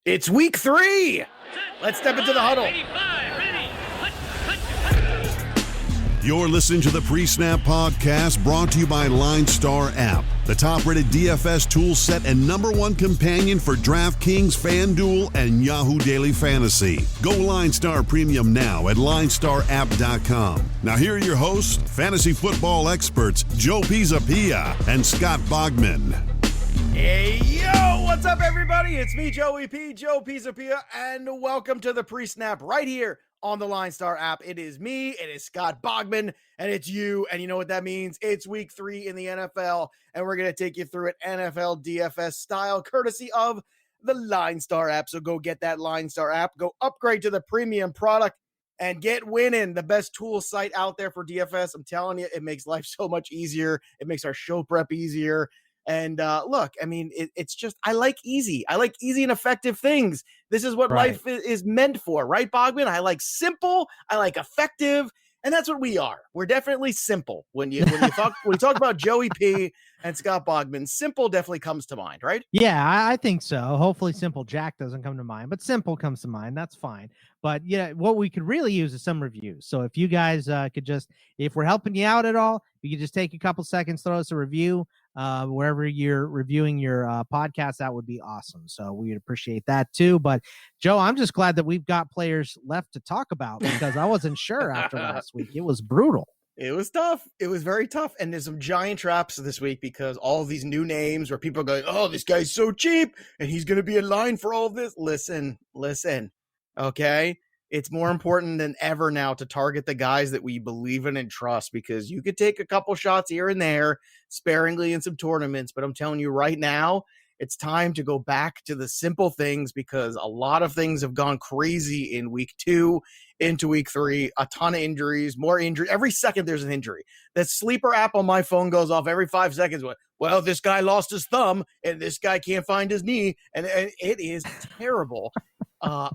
It's week 3. Let's step into the huddle. You're listening to the PreSnap podcast brought to you by LineStar App, the top-rated DFS tool set and #1 companion for DraftKings, FanDuel, and Yahoo Daily Fantasy. Go LineStar Premium now at LineStarApp.com. Now here are your hosts, fantasy football experts Joe Pisapia and Scott Bogman. Hey, yo, what's up, everybody? It's me, Joey P, Joe Pisapia, and welcome to the PreSnap right here on the LineStar app. It is me, it is Scott Bogman, and it's you, and you know what that means. It's week 3 in the NFL, and we're going to take you through it NFL DFS style, courtesy of the LineStar app. So go get that LineStar app, go upgrade to the premium product, and get winning. The best tool site out there for DFS. I'm telling you, it makes life so much easier. It makes our show prep easier. And look, I mean, it's just, I like easy and effective things. This is what life is meant for, right, Bogman? I like simple, I like effective, and that's what we are. We're definitely simple. When you talk about Joey P and Scott Bogman, simple definitely comes to mind, right? Yeah, I think so. Hopefully Simple Jack doesn't come to mind, but simple comes to mind. That's fine. But yeah, what we could really use is some reviews. So if you guys could just, if we're helping you out at all, you could just take a couple seconds, throw us a review wherever you're reviewing your podcast. That would be awesome. So we'd appreciate that too. But Joe, I'm just glad that we've got players left to talk about because I wasn't sure after last week. It was brutal. It was tough. It was very tough. And there's some giant traps this week because all of these new names where people are going, oh, this guy's so cheap and he's going to be in line for all of this. Listen, okay? It's more important than ever now to target the guys that we believe in and trust because you could take a couple shots here and there sparingly in some tournaments. But I'm telling you right now, it's time to go back to the simple things because a lot of things have gone crazy in week 2 into week 3, a ton of injuries, more injury. Every second there's an injury. The sleeper app on my phone goes off every 5 seconds. Well, this guy lost his thumb and this guy can't find his knee. And it is terrible.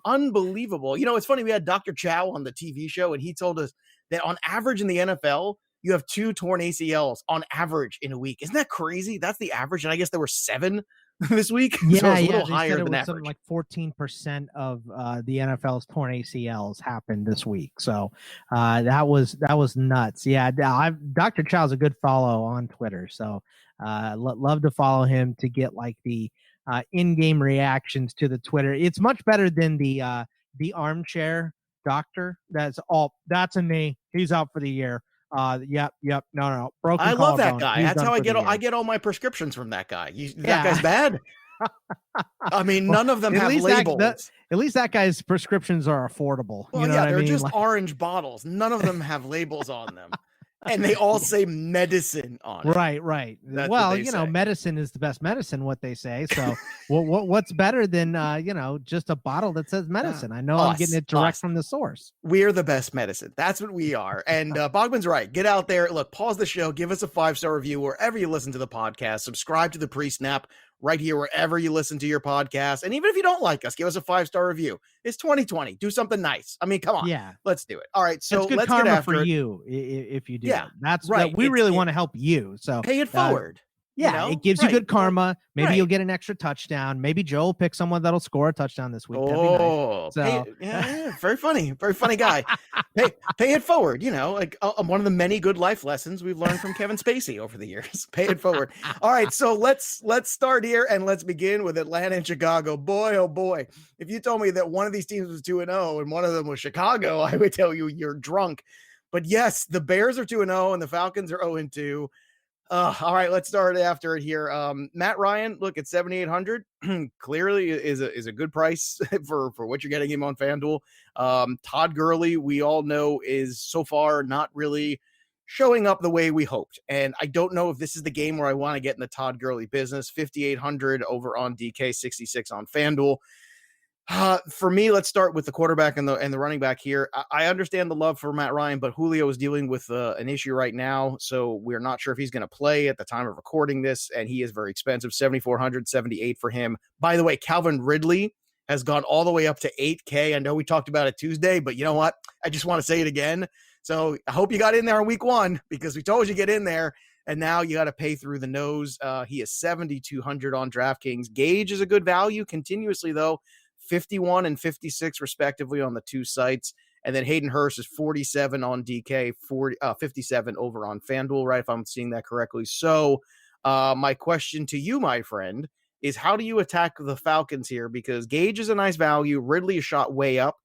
Unbelievable. You know, it's funny. We had Dr. Chow on the TV show and he told us that on average in the NFL, you have 2 torn ACLs on average in a week. Isn't that crazy? That's the average. And I guess there were 7 this week. Yeah, so it's a little they higher said it than was average. something like 14% of the NFL's torn ACLs happened this week. So that was nuts. Yeah, Dr. Chow's a good follow on Twitter. So love to follow him to get like the in-game reactions to the Twitter. It's much better than the armchair doctor. That's a knee. He's out for the year. Yep. No. Broken. I love that collarbone. guy. That's how I get all my prescriptions from that guy. That guy's bad. I mean, none of them have labels. At least that guy's prescriptions are affordable. Well, you know they're what I mean? just orange bottles. None of them have labels on them. And they all say medicine on it. Right. That's well, what they say. medicine is the best medicine, what they say. So what's better than, just a bottle that says medicine? I know I'm getting it direct from the source. We're the best medicine. That's what we are. And Bogman's right. Get out there. Look, pause the show. Give us a 5-star review wherever you listen to the podcast. Subscribe to the PreSnap right here wherever you listen to your podcast. And even if you don't like us, give us a 5-star review. It's 2020. Do something nice. I mean, come on. Yeah. Let's do it. All right. So it's good let's karma get after for it. you if you do. Yeah, it. That's right. We really want to help you. So pay it forward. Yeah, it gives you good karma. Maybe you'll get an extra touchdown. Maybe Joe will pick someone that'll score a touchdown this week. Oh, nice. So, very funny guy. Pay it forward. You know, like one of the many good life lessons we've learned from Kevin Spacey over the years. Pay it forward. All right, so let's start here and let's begin with Atlanta and Chicago. Boy, oh boy, if you told me that one of these teams was 2-0 and one of them was Chicago, I would tell you you're drunk. But yes, the Bears are 2-0 and the Falcons are 0-2. All right, let's start after it here. Matt Ryan, look at 7,800. Clearly is a good price for what you're getting him on FanDuel. Todd Gurley, we all know, is so far not really showing up the way we hoped. And I don't know if this is the game where I want to get in the Todd Gurley business. 5,800 over on DK, 66 on FanDuel. For me, let's start with the quarterback and the running back here. I understand the love for Matt Ryan, but Julio is dealing with an issue right now, so we're not sure if he's going to play at the time of recording this, and he is very expensive, $7,478 for him. By the way, Calvin Ridley has gone all the way up to $8K. I know we talked about it Tuesday, but you know what? I just want to say it again. So I hope you got in there on week 1 because we told you get in there, and now you got to pay through the nose. He is $7,200 on DraftKings. Gage is a good value continuously, though. 51 and 56 respectively on the two sites. And then Hayden Hurst is 47 on DK, 57 over on FanDuel, right? If I'm seeing that correctly. So my question to you, my friend, is how do you attack the Falcons here? Because Gage is a nice value. Ridley is shot way up.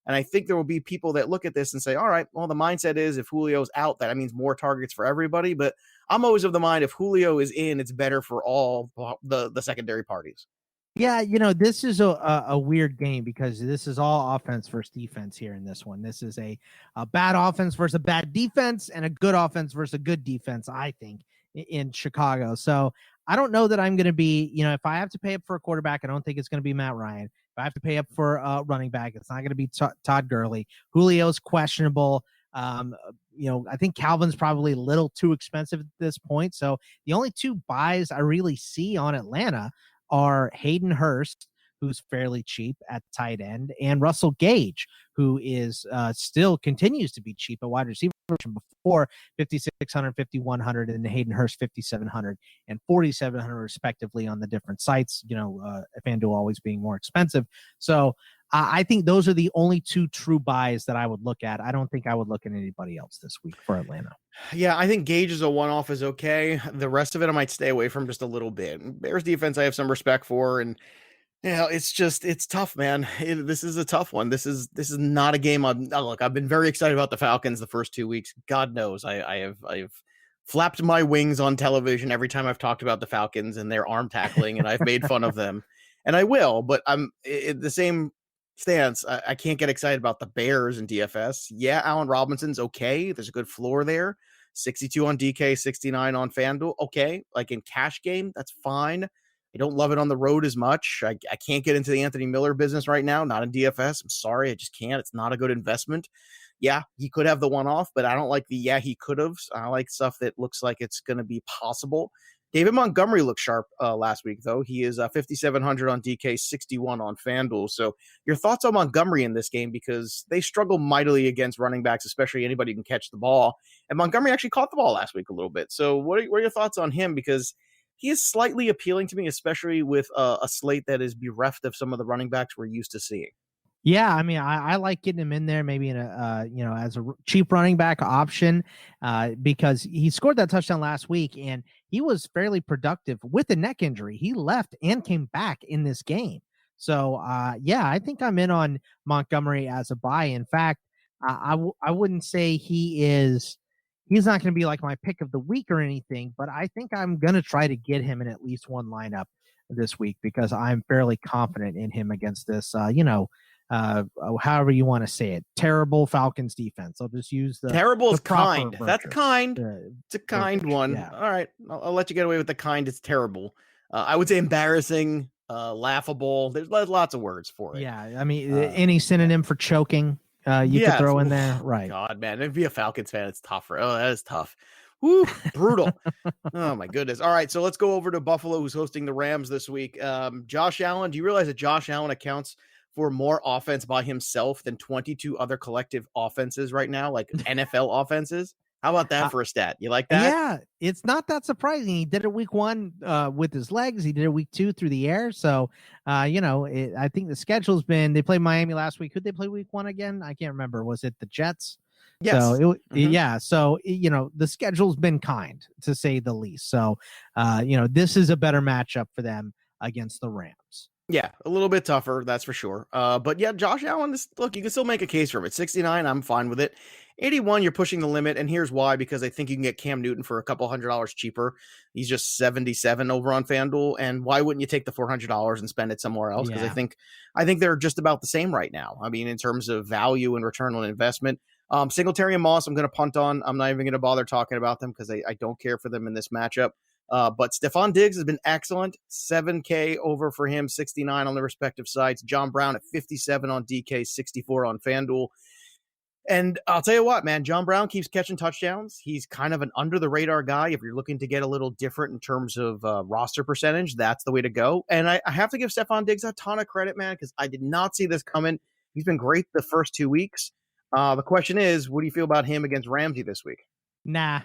And I think there will be people that look at this and say, all right, well, the mindset is if Julio's out, that means more targets for everybody. But I'm always of the mind if Julio is in, it's better for all the secondary parties. Yeah, this is a weird game because this is all offense versus defense here in this one. This is a bad offense versus a bad defense and a good offense versus a good defense, I think, in Chicago. So I don't know that I'm going to be, if I have to pay up for a quarterback, I don't think it's going to be Matt Ryan. If I have to pay up for a running back, it's not going to be Todd Gurley. Julio's questionable. I think Calvin's probably a little too expensive at this point. So the only two buys I really see on Atlanta are Hayden Hurst, who's fairly cheap at tight end, and Russell Gage, who is still continues to be cheap at wide receiver before 5,600, 5,100, and Hayden Hurst 5,700 and 4,700 respectively on the different sites. FanDuel always being more expensive. So I think those are the only two true buys that I would look at. I don't think I would look at anybody else this week for Atlanta. Yeah, I think Gage is a one-off is okay. The rest of it I might stay away from just a little bit. Bears defense I have some respect for, and it's tough, man. This is a tough one. This is not a game. Look, I've been very excited about the Falcons the first 2 weeks. God knows I've flapped my wings on television every time I've talked about the Falcons and their arm tackling, and I've made fun of them, and I will. But I'm in the same stance. I can't get excited about the Bears in DFS. Yeah, Allen Robinson's okay. There's a good floor there. 62 on DK, 69 on FanDuel. Okay, like in cash game, that's fine. I don't love it on the road as much. I can't get into the Anthony Miller business right now, not in DFS. I'm sorry, I just can't. It's not a good investment. Yeah, he could have the one-off, but I don't like the he could have. I like stuff that looks like it's going to be possible. David Montgomery looked sharp last week, though. He is 5,700 on DK, 61 on FanDuel. So your thoughts on Montgomery in this game, because they struggle mightily against running backs, especially anybody who can catch the ball. And Montgomery actually caught the ball last week a little bit. So what are your thoughts on him? Because he is slightly appealing to me, especially with a slate that is bereft of some of the running backs we're used to seeing. Yeah, I mean, I like getting him in there maybe in a, as a cheap running back option because he scored that touchdown last week and he was fairly productive with a neck injury. He left and came back in this game. So, I think I'm in on Montgomery as a buy. In fact, I wouldn't say he's not going to be like my pick of the week or anything, but I think I'm going to try to get him in at least one lineup this week because I'm fairly confident in him against this, however you want to say it, terrible Falcons defense. I'll just use the terrible is kind. Version. That's kind. It's a kind version. One. Yeah. All right. I'll let you get away with the kind. It's terrible. I would say embarrassing, laughable. There's lots of words for it. Yeah. I mean, any synonym for choking you could throw in there. Right. God, man. If be a Falcons fan, it's tougher. Oh, that is tough. Woo, brutal. Oh my goodness. All right. So let's go over to Buffalo, who's hosting the Rams this week. Josh Allen. Do you realize that Josh Allen accounts for more offense by himself than 22 other collective offenses right now, like NFL offenses? How about that for a stat? You like that? Yeah, it's not that surprising. He did it week 1 with his legs. He did it week 2 through the air. So, I think the schedule's been, they played Miami last week. Who'd they play week 1 again? I can't remember. Was it the Jets? Yes. So yeah. So, the schedule's been kind to say the least. So, this is a better matchup for them against the Rams. Yeah, a little bit tougher, that's for sure. But yeah, Josh Allen, look, you can still make a case for it. 69, I'm fine with it. 81, you're pushing the limit, and here's why, because I think you can get Cam Newton for a couple $100 cheaper. He's just 77 over on FanDuel, and why wouldn't you take the $400 and spend it somewhere else? Because I think they're just about the same right now. I mean, in terms of value and return on investment. Singletary and Moss, I'm going to punt on. I'm not even going to bother talking about them because I don't care for them in this matchup. But Stephon Diggs has been excellent. 7K over for him, 69 on the respective sites. John Brown at 57 on DK, 64 on FanDuel. And I'll tell you what, man, John Brown keeps catching touchdowns. He's kind of an under-the-radar guy. If you're looking to get a little different in terms of roster percentage, that's the way to go. And I have to give Stephon Diggs a ton of credit, man, because I did not see this coming. He's been great the first 2 weeks. The question is, what do you feel about him against Ramsey this week? Nah.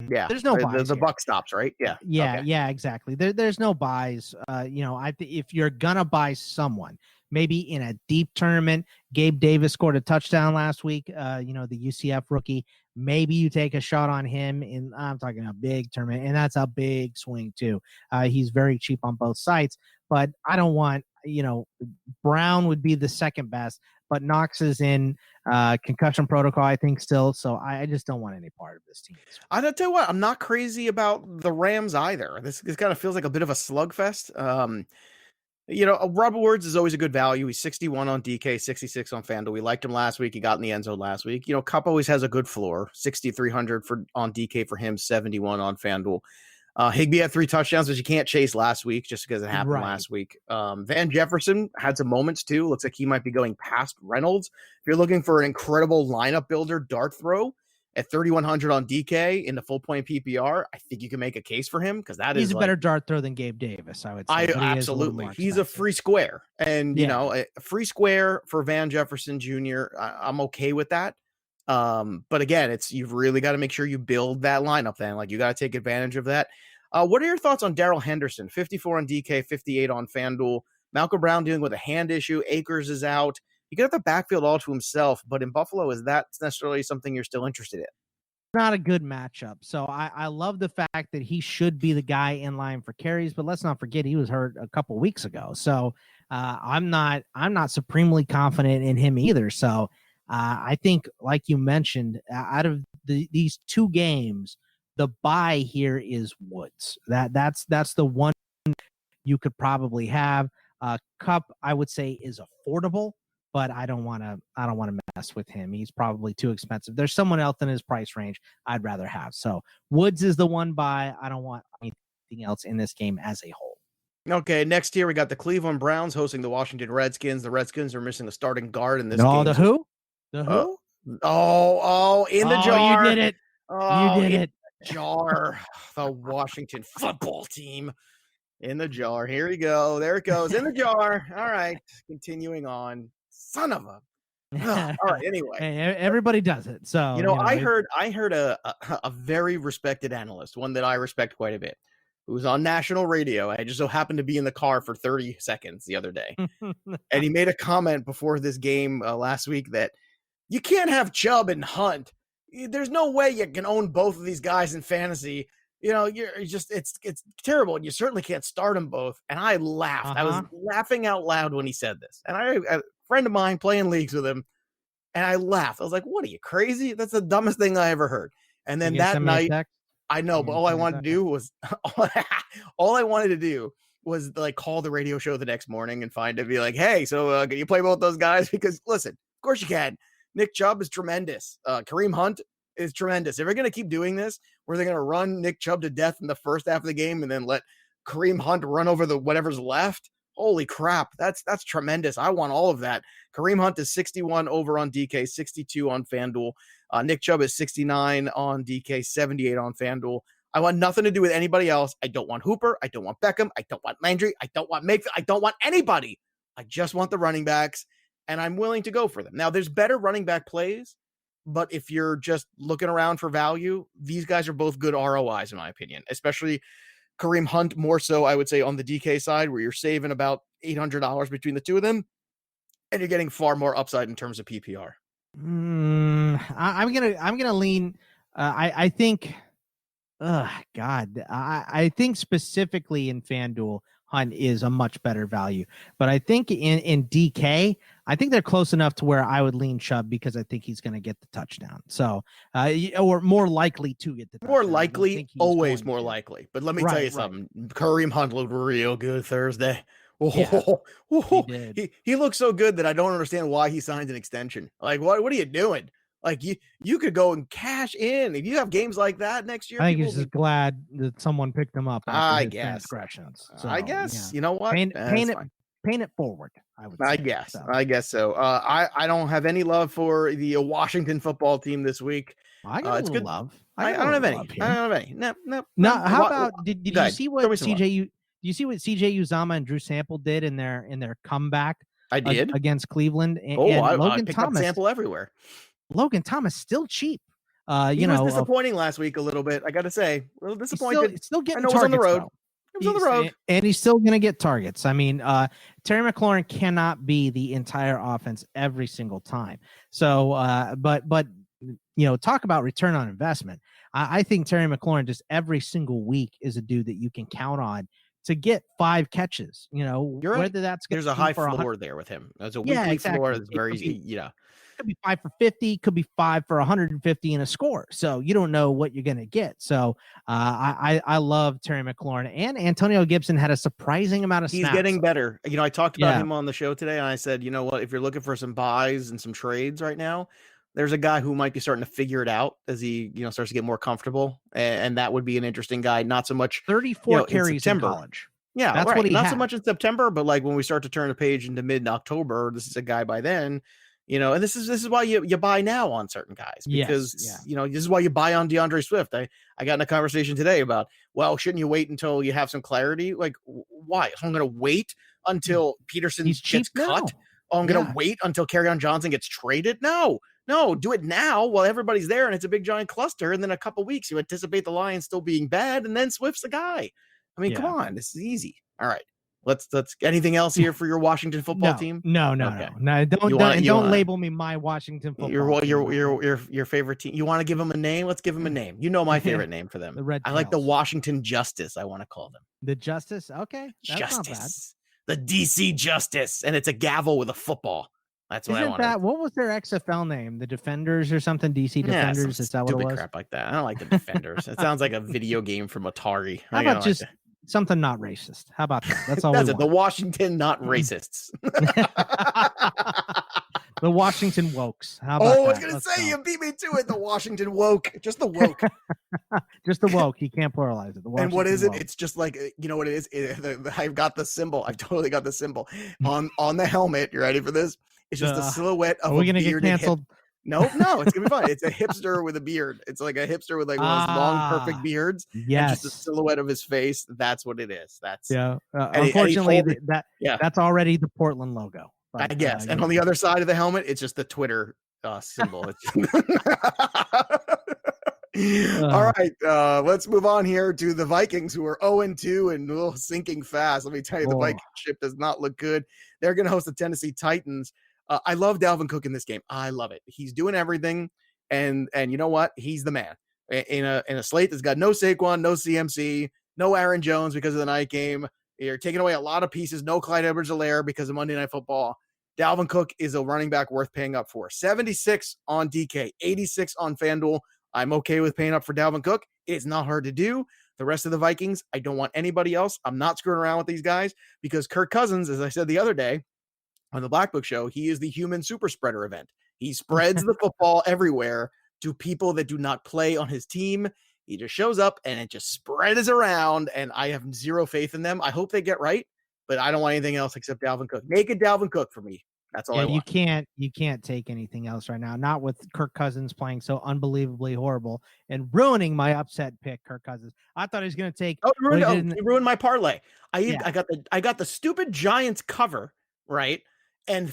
Yeah, there's no buys. The buck stops, right? Yeah, okay. Yeah, exactly. There's no buys. If you're gonna buy someone, maybe in a deep tournament. Gabe Davis scored a touchdown last week, the UCF rookie. Maybe you take a shot on him I'm talking a big tournament, and that's a big swing too. He's very cheap on both sides, but I don't want, Brown would be the second best, but Knox is in concussion protocol, I think, still. So I just don't want any part of this team. I tell you what, I'm not crazy about the Rams either. This kind of feels like a bit of a slugfest. Robert Woods is always a good value. He's 61 on DK, 66 on FanDuel. We liked him last week. He got in the end zone last week. Kupp always has a good floor. 6,300 on DK for him, 71 on FanDuel. Higbee had 3 touchdowns, which you can't chase last week just because it happened last week. Van Jefferson had some moments too. Looks like he might be going past Reynolds. If you're looking for an incredible lineup builder dart throw at 3,100 on DK in the full point PPR, I think you can make a case for him because he's a better dart throw than Gabe Davis, I would say. Absolutely. He's a free square. And, a free square for Van Jefferson Jr., I'm okay with that. But again, you've really got to make sure you build that lineup then. Like, you got to take advantage of that. What are your thoughts on Darrell Henderson? 54 on DK, 58 on FanDuel. Malcolm Brown dealing with a hand issue. Akers is out. You could have the backfield all to himself, but in Buffalo, is that necessarily something you're still interested in? Not a good matchup. So I love the fact that he should be the guy in line for carries, but let's not forget he was hurt a couple weeks ago. So I'm not supremely confident in him either. So I think, like you mentioned, out of these 2 games, the buy here is Woods. That's the one you could probably have. Kupp, I would say, is affordable, but I don't want to mess with him. He's probably too expensive. There's someone else in his price range I'd rather have. So Woods is the one buy. I don't want anything else in this game as a whole. Okay, next here we got the Cleveland Browns hosting the Washington Redskins. The Redskins are missing a starting guard in this game. The who? The who? In the jar. You did it. You did it. Jar. The Washington football team in the jar. Here we go. There it goes. In the jar. All right. Continuing on. Son of a. All right. Anyway, hey, everybody does it. So I heard a very respected analyst, one that I respect quite a bit, who was on national radio. I just so happened to be in the car for 30 seconds the other day, and he made a comment before this game last week that you can't have Chubb and Hunt. There's no way you can own both of these guys in fantasy. It's terrible. And you certainly can't start them both. And I laughed. I was laughing out loud when he said this. And a friend of mine playing leagues with him, and I laughed. I was like, what are you, crazy? That's the dumbest thing I ever heard. And then that night, I know, but all I wanted to do was like call the radio show the next morning and be like, hey, so can you play both those guys? Because listen, of course you can. Nick Chubb is tremendous. Kareem Hunt is tremendous. If they're going to keep doing this, where they're going to run Nick Chubb to death in the first half of the game and then let Kareem Hunt run over whatever's left, holy crap, that's tremendous. I want all of that. Kareem Hunt is 61 over on DK, 62 on FanDuel. Nick Chubb is 69 on DK, 78 on FanDuel. I want nothing to do with anybody else. I don't want Hooper. I don't want Beckham. I don't want Landry. I don't want Mayfield. I don't want anybody. I just want the running backs, and I'm willing to go for them. Now, there's better running back plays, but if you're just looking around for value, these guys are both good ROIs, in my opinion, especially Kareem Hunt more so, I would say, on the DK side, where you're saving about $800 between the two of them, and you're getting far more upside in terms of PPR. I'm gonna lean. I think. I think specifically in FanDuel, Hunt is a much better value. But I think in DK, I think they're close enough to where I would lean Chubb because I think he's going to get the touchdown. So, or more likely to get the touchdown. More likely, always more likely. But let me tell you something. Kareem Hunt looked real good Thursday. He looks so good that I don't understand why he signed an extension. Like, what are you doing? Like, you could go and cash in if you have games like that next year. I think he's just glad that someone picked him up. I guess. So, I guess. You know what? Paint it forward. I guess so. I don't have any love for the Washington football team this week. I got a little love. I don't have any. No. How about did you see what CJ Uzomah and Drew Sample did in their comeback? I did against Cleveland. And Logan picked Thomas, up Sample everywhere. Logan Thomas still cheap. He was disappointing last week a little bit. I got to say, a little disappointed. Still getting targets, on the road. Though. It on the road. And he's still going to get targets. I mean, Terry McLaurin cannot be the entire offense every single time. So, but talk about return on investment. I think Terry McLaurin just every single week is a dude that you can count on to get 5 catches. You're right. Whether that's there's a high floor there with him. There's a weekly floor that's very could be 5 for 50, could be 5 for 150 and a score. So you don't know what you're going to get. So I love Terry McLaurin, and Antonio Gibson had a surprising amount of snaps. He's getting better. I talked about him on the show today, and I said, you know what, if you're looking for some buys and some trades right now, there's a guy who might be starting to figure it out as he, starts to get more comfortable. And that would be an interesting guy. Not so much 34 carries in college. Yeah, that's right. what he Not had. So much in September, but like when we start to turn the page into mid-October, this is a guy by then. And this is why you buy now on certain guys, because this is why you buy on DeAndre Swift. I got in a conversation today about, well, shouldn't you wait until you have some clarity? Like, why? I'm going to wait until Peterson gets cut. Oh, I'm going to wait until Kerryon Johnson gets traded. No, do it now while everybody's there and it's a big giant cluster. And then a couple weeks, you anticipate the Lions still being bad, and then Swift's the guy. I mean, come on, this is easy. All right. Let's anything else here for your Washington football team? No. Don't label me my Washington football team. Your favorite team. You want to give them a name? Let's give them a name. You know my favorite name for them. I like the Washington Justice. I want to call them the Justice. Okay, that's Justice. Not bad. The DC Justice, and it's a gavel with a football. That's what I want. What was their XFL name? The Defenders or something? DC Defenders? Is that what it was? Crap like that. I don't like the Defenders. It sounds like a video game from Atari. How about just something not racist? How about that? That's all. That's it. The Washington not racists. The Washington Wokes. How about I was going to say, you beat me to it. The Washington Woke. Just the woke. Just the woke. You can't pluralize it. And what is it? Woke. It's just like, you know what it is? I've got the symbol. I've totally got the symbol on the helmet. You ready for this? It's just a silhouette of a bearded. Are we going to get canceled? No, it's going to be fun. It's a hipster with a beard. It's like a hipster with like one of those long, perfect beards. Yes. And just a silhouette of his face. That's what it is. Unfortunately, that's already the Portland logo. But, I guess. And on the other side of the helmet, it's just the Twitter symbol. All right. Let's move on here to the Vikings, who are 0-2 and sinking fast. Let me tell you, the Viking ship does not look good. They're going to host the Tennessee Titans. I love Dalvin Cook in this game. I love it. He's doing everything. And you know what? He's the man. In a slate that's got no Saquon, no CMC, no Aaron Jones because of the night game. You're taking away a lot of pieces. No Clyde Edwards-Helaire because of Monday Night Football. Dalvin Cook is a running back worth paying up for. 76 on DK, 86 on FanDuel. I'm okay with paying up for Dalvin Cook. It's not hard to do. The rest of the Vikings, I don't want anybody else. I'm not screwing around with these guys because Kirk Cousins, as I said the other day on the Black Book Show, he is the human super spreader event. He spreads the football everywhere to people that do not play on his team. He just shows up and it just spreads around, and I have zero faith in them. I hope they get right, but I don't want anything else except Dalvin Cook. Naked Dalvin Cook for me. That's all I want. You can't take anything else right now. Not with Kirk Cousins playing so unbelievably horrible and ruining my upset pick, Kirk Cousins. I thought he was going to take. He ruined my parlay. I got the stupid Giants cover, right? And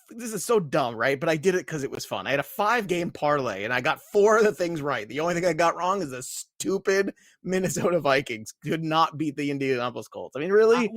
this is so dumb, right? But I did it because it was fun. I had a 5-game parlay and I got 4 of the things right. The only thing I got wrong is the stupid Minnesota Vikings could not beat the Indianapolis Colts. I mean, really?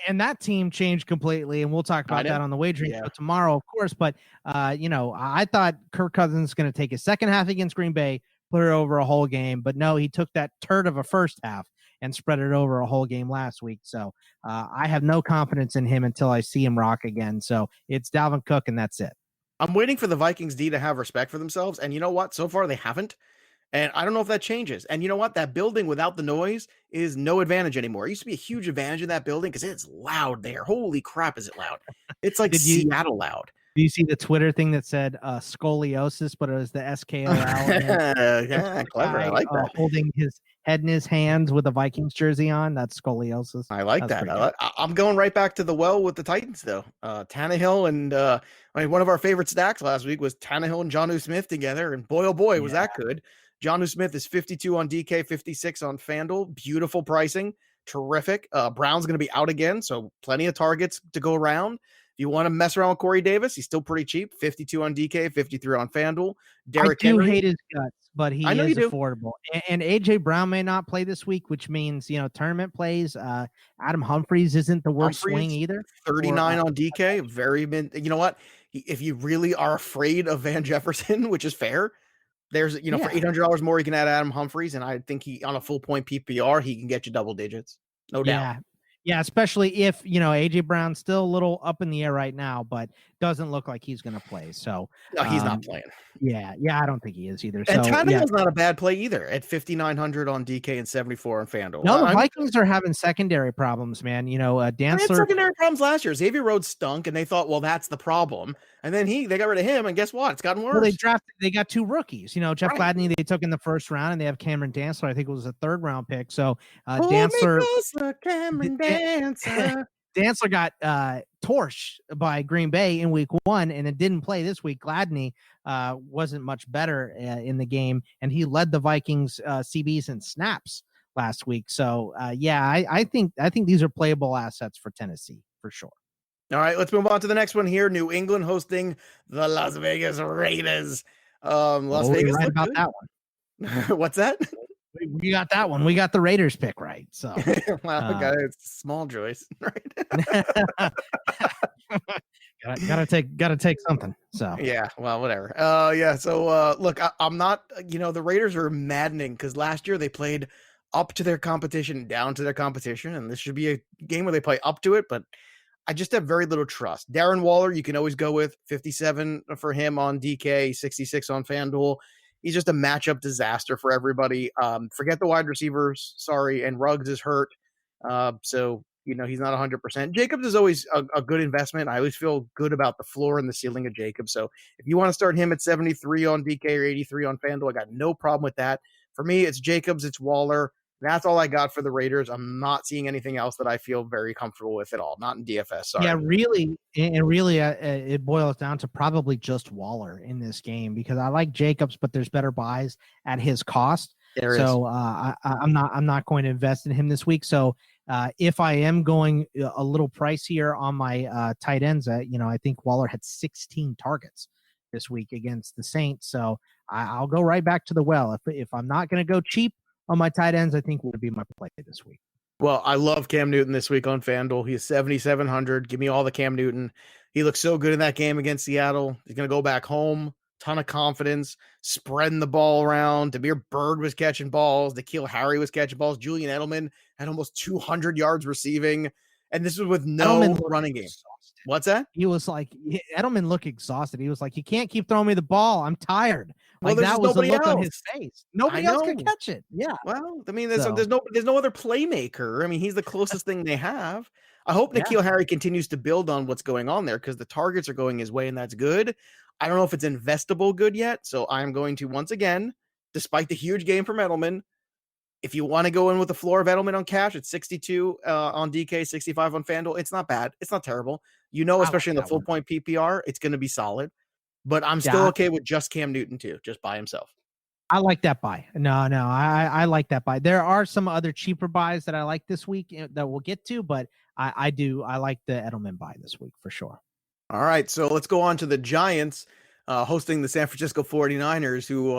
And that team changed completely, and we'll talk about that on the wagering show tomorrow, of course. But I thought Kirk Cousins was going to take his second half against Green Bay, put it over a whole game, but no, he took that turd of a first half and spread it over a whole game last week. So I have no confidence in him until I see him rock again. So it's Dalvin Cook, and that's it. I'm waiting for the Vikings D to have respect for themselves, and you know what? So far they haven't. And I don't know if that changes. And you know what? That building without the noise is no advantage anymore. It used to be a huge advantage in that building because it's loud there. Holy crap, is it loud? It's like Seattle loud. Do you see the Twitter thing that said scoliosis, but it was the SKOL? Yeah, clever. I like that. Holding his head in his hands with a Vikings jersey on. That's scoliosis. I like that. I'm going right back to the well with the Titans, though. Tannehill and one of our favorite stacks last week was Tannehill and Jonnu Smith together. And boy, oh boy, was that good. Jonnu Smith is 52 on DK, 56 on FanDuel. Beautiful pricing. Terrific. Brown's going to be out again, so plenty of targets to go around. If you want to mess around with Corey Davis, he's still pretty cheap. 52 on DK, 53 on FanDuel. I do hate his guts, but he I know is you do. affordable. And AJ Brown may not play this week, which means, tournament plays. Adam Humphries isn't the worst swing either. 39 on DK. You know what? If you really are afraid of Van Jefferson, which is fair, there's, for $800 more, you can add Adam Humphries. And I think he, on a full point PPR, he can get you double digits. No doubt. Yeah, especially if, AJ Brown's still a little up in the air right now, but doesn't look like he's going to play. So no, he's not playing. Yeah, I don't think he is either. And so, Tannehill's not a bad play either at 5,900 on DK and 74 on FanDuel. No, the Vikings are having secondary problems, man. Dantzler had secondary problems last year. Xavier Rhodes stunk, and they thought, well, that's the problem. And then they got rid of him, and guess what? It's gotten worse. Well, they got two rookies. Jeff Gladney they took in the first round, and they have Cameron Dantzler. I think it was a third round pick. So Dantzler, Cameron Dantzler. Dantzler got torched by Green Bay in week 1, and it didn't play this week. Gladney wasn't much better in the game, and he led the Vikings CBs and snaps last week. So I think these are playable assets for Tennessee for sure. All right, let's move on to the next one here. New England hosting the Las Vegas Raiders. Las Vegas right about that one. What's that? We got that one. We got the Raiders pick right. So it's small choice, right? gotta take something. So yeah, well, whatever. So look, I'm not. The Raiders are maddening because last year they played up to their competition, down to their competition, and this should be a game where they play up to it, but I just have very little trust. Darren Waller, you can always go with 57 for him on DK, 66 on FanDuel. He's just a matchup disaster for everybody. Forget the wide receivers. Sorry. And Ruggs is hurt. So, he's not 100%. Jacobs is always a good investment. I always feel good about the floor and the ceiling of Jacobs. So if you want to start him at 73 on DK or 83 on FanDuel, I got no problem with that. For me, it's Jacobs, it's Waller. That's all I got for the Raiders. I'm not seeing anything else that I feel very comfortable with at all. Not in DFS. Sorry. Yeah, really. And really, it boils down to probably just Waller in this game because I like Jacobs, but there's better buys at his cost. I'm not going to invest in him this week. So if I am going a little pricier on my tight ends, I think Waller had 16 targets this week against the Saints. So I'll go right back to the well. If I'm not going to go cheap on my tight ends, I think would be my play this week. Well, I love Cam Newton this week on FanDuel. He's 7,700. Give me all the Cam Newton. He looks so good in that game against Seattle. He's going to go back home. Ton of confidence, spreading the ball around. Demir Bird was catching balls. N'Keal Harry was catching balls. Julian Edelman had almost 200 yards receiving. And this was with no running game. What's that? He was like, Edelman looked exhausted. He was like, you can't keep throwing me the ball. I'm tired. Well, that was the look on his face. Nobody else could catch it. Yeah. Well, I mean, there's no other playmaker. I mean, he's the closest thing they have. I hope N'Keal Harry continues to build on what's going on there because the targets are going his way, and that's good. I don't know if it's investable good yet, so I'm going to, once again, despite the huge game from Edelman, if you want to go in with the floor of Edelman on cash, it's 62 on DK, 65 on FanDuel. It's not bad. It's not terrible. Especially in the full point PPR, it's going to be solid. But I'm still okay with just Cam Newton too, just by himself. I like that buy. No, I like that buy. There are some other cheaper buys that I like this week that we'll get to, but I like the Edelman buy this week for sure. All right, so let's go on to the Giants hosting the San Francisco 49ers who,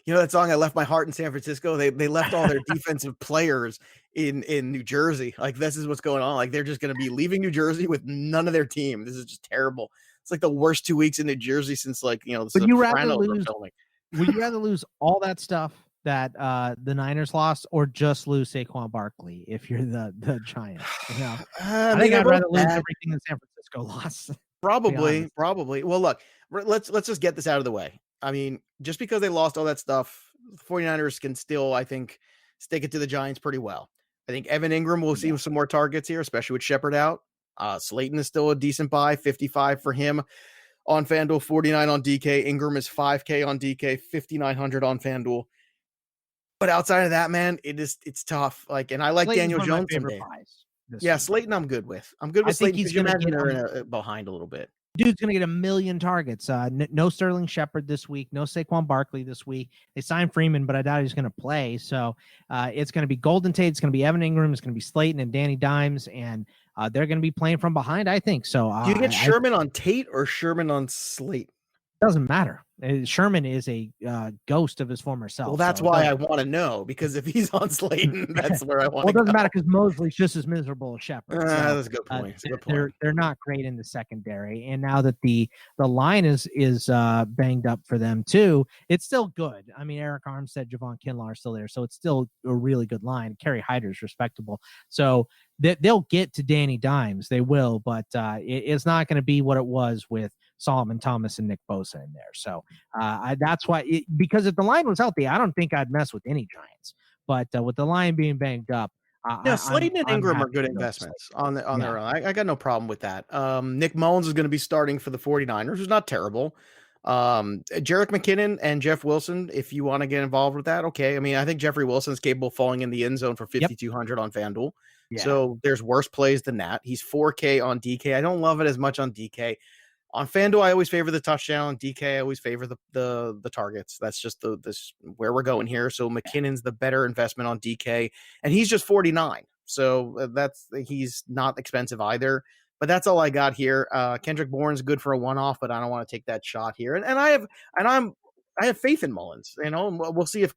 that song, I Left My Heart in San Francisco, they left all their defensive players in New Jersey. Like, this is what's going on. Like, they're just going to be leaving New Jersey with none of their team. This is just terrible. It's like the worst 2 weeks in New Jersey since Would you rather lose all that stuff that the Niners lost or just lose Saquon Barkley if you're the Giants? I think I'd rather lose everything that San Francisco lost. Probably. Well, look, let's just get this out of the way. I mean, just because they lost all that stuff, the 49ers can still, I think, stick it to the Giants pretty well. I think Evan Ingram will see some more targets here, especially with Shepard out. Slayton is still a decent buy, 55 for him on FanDuel, 49 on DK. Ingram is 5K on DK, 5,900 on FanDuel. But outside of that, man, it's tough. Like, and I like Slayton's Daniel Jones today. Yeah, Slayton, I'm good with. Slayton. He's going to get behind a little bit. Dude's going to get 1 million targets. No Sterling Shepard this week. No Saquon Barkley this week. They signed Freeman, but I doubt he's going to play. So it's going to be Golden Tate. It's going to be Evan Ingram. It's going to be Slayton and Danny Dimes. And they're going to be playing from behind, I think. So do you get Sherman on Tate or Sherman on Slate? Doesn't matter. Sherman is a ghost of his former self. Well, that's why I want to know, because if he's on Slayton, that's where I want to Well, it doesn't go. matter because Mosley's just as miserable as Shepard. That's a good point. That's a good point. They're not great in the secondary, and now that the line is banged up for them too, it's still good. I mean, Eric Armstead, Javon Kinlaw are still there, so it's still a really good line. Kerry Hyder's respectable, so they'll get to Danny Dimes. They will, but it's not going to be what it was with Solomon Thomas and Nick Bosa in there. So that's why, because if the line was healthy, I don't think I'd mess with any Giants. But with the line being banged up, Slayton and Ingram are good investments on their own. I got no problem with that. Nick Mullins is going to be starting for the 49ers, who's not terrible. Jerick McKinnon and Jeff Wilson, if you want to get involved with that, okay. I mean, I think Jeffrey Wilson is capable of falling in the end zone for 5,200 on FanDuel. Yeah. So there's worse plays than that. He's 4K on DK. I don't love it as much on DK. On FanDuel, I always favor the touchdown. On DK, I always favor the targets. That's just this where we're going here. So McKinnon's the better investment on DK, and he's just 49. So he's not expensive either. But that's all I got here. Kendrick Bourne's good for a one-off, but I don't want to take that shot here. And I have faith in Mullins. You know, we'll see if